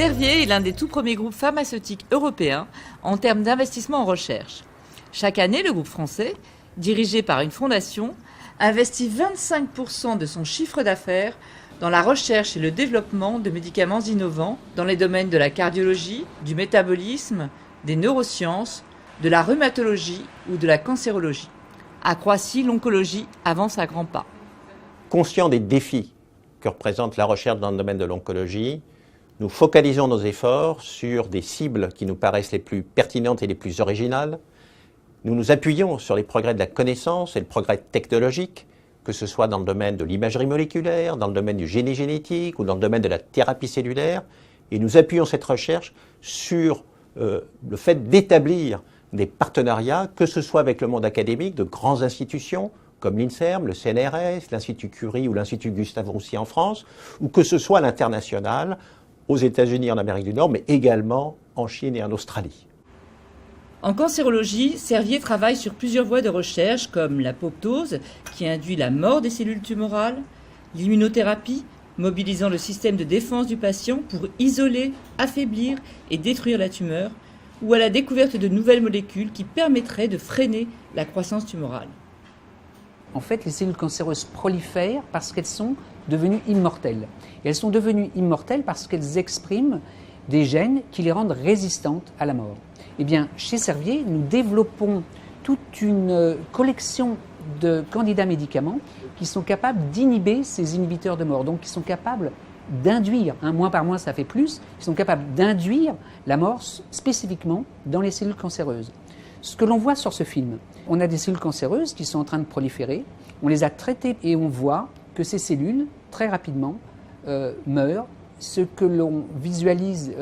Servier est l'un des tout premiers groupes pharmaceutiques européens en termes d'investissement en recherche. Chaque année, le groupe français, dirigé par une fondation, investit 25% de son chiffre d'affaires dans la recherche et le développement de médicaments innovants dans les domaines de la cardiologie, du métabolisme, des neurosciences, de la rhumatologie ou de la cancérologie. À Croissy, l'oncologie avance à grands pas. Conscient des défis que représente la recherche dans le domaine de l'oncologie, nous focalisons nos efforts sur des cibles qui nous paraissent les plus pertinentes et les plus originales. Nous nous appuyons sur les progrès de la connaissance et le progrès technologique, que ce soit dans le domaine de l'imagerie moléculaire, dans le domaine du génie génétique ou dans le domaine de la thérapie cellulaire. Et nous appuyons cette recherche sur le fait d'établir des partenariats, que ce soit avec le monde académique, de grandes institutions, comme l'INSERM, le CNRS, l'Institut Curie ou l'Institut Gustave Roussy en France, ou que ce soit à l'international, aux États-Unis, en Amérique du Nord, mais également en Chine et en Australie. En cancérologie, Servier travaille sur plusieurs voies de recherche comme l'apoptose, qui induit la mort des cellules tumorales, l'immunothérapie, mobilisant le système de défense du patient pour isoler, affaiblir et détruire la tumeur, ou à la découverte de nouvelles molécules qui permettraient de freiner la croissance tumorale. En fait, les cellules cancéreuses prolifèrent parce qu'elles sont devenues immortelles. Et elles sont devenues immortelles parce qu'elles expriment des gènes qui les rendent résistantes à la mort. Eh bien, chez Servier, nous développons toute une collection de candidats médicaments qui sont capables d'inhiber ces inhibiteurs de mort, donc qui sont capables d'induire, moins par moins ça fait plus, qui sont capables d'induire la mort spécifiquement dans les cellules cancéreuses. Ce que l'on voit sur ce film, on a des cellules cancéreuses qui sont en train de proliférer, on les a traitées et on voit que ces cellules, très rapidement, meurent. Ce que l'on visualise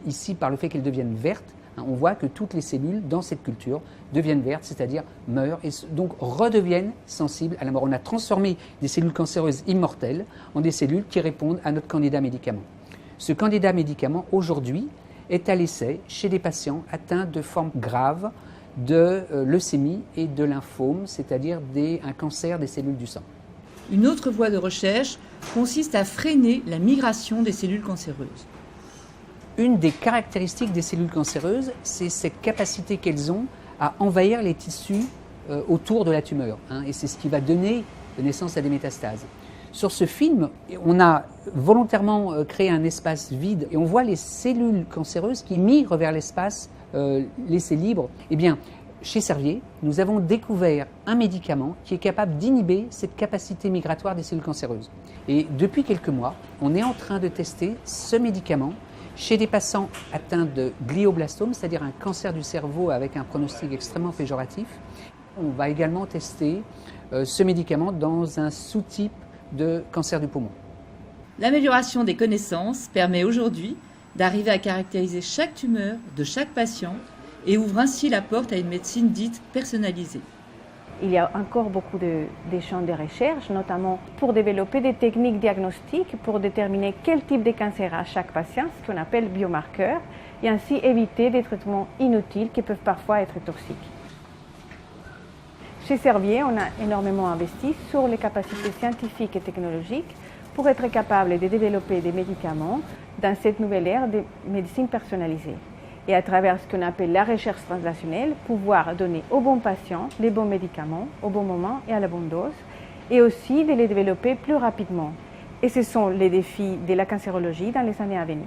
ici par le fait qu'elles deviennent vertes, on voit que toutes les cellules dans cette culture deviennent vertes, c'est-à-dire meurent et donc redeviennent sensibles à la mort. On a transformé des cellules cancéreuses immortelles en des cellules qui répondent à notre candidat médicament. Ce candidat médicament, aujourd'hui, est à l'essai chez des patients atteints de formes graves de leucémie et de lymphome, c'est-à-dire un cancer des cellules du sang. Une autre voie de recherche consiste à freiner la migration des cellules cancéreuses. Une des caractéristiques des cellules cancéreuses, c'est cette capacité qu'elles ont à envahir les tissus autour de la tumeur. Et c'est ce qui va donner naissance à des métastases. Sur ce film, on a volontairement créé un espace vide et on voit les cellules cancéreuses qui migrent vers l'espace laissé libre. Eh bien, chez Servier, nous avons découvert un médicament qui est capable d'inhiber cette capacité migratoire des cellules cancéreuses. Et depuis quelques mois, on est en train de tester ce médicament chez des patients atteints de glioblastome, c'est-à-dire un cancer du cerveau avec un pronostic extrêmement péjoratif. On va également tester ce médicament dans un sous-type de cancer du poumon. L'amélioration des connaissances permet aujourd'hui d'arriver à caractériser chaque tumeur de chaque patient et ouvre ainsi la porte à une médecine dite personnalisée. Il y a encore beaucoup de champs de recherche, notamment pour développer des techniques diagnostiques pour déterminer quel type de cancer a chaque patient, ce qu'on appelle biomarqueurs, et ainsi éviter des traitements inutiles qui peuvent parfois être toxiques. Chez Servier, on a énormément investi sur les capacités scientifiques et technologiques pour être capable de développer des médicaments dans cette nouvelle ère de médecine personnalisée. Et à travers ce qu'on appelle la recherche translationnelle, pouvoir donner aux bons patients les bons médicaments au bon moment et à la bonne dose, et aussi de les développer plus rapidement. Et ce sont les défis de la cancérologie dans les années à venir.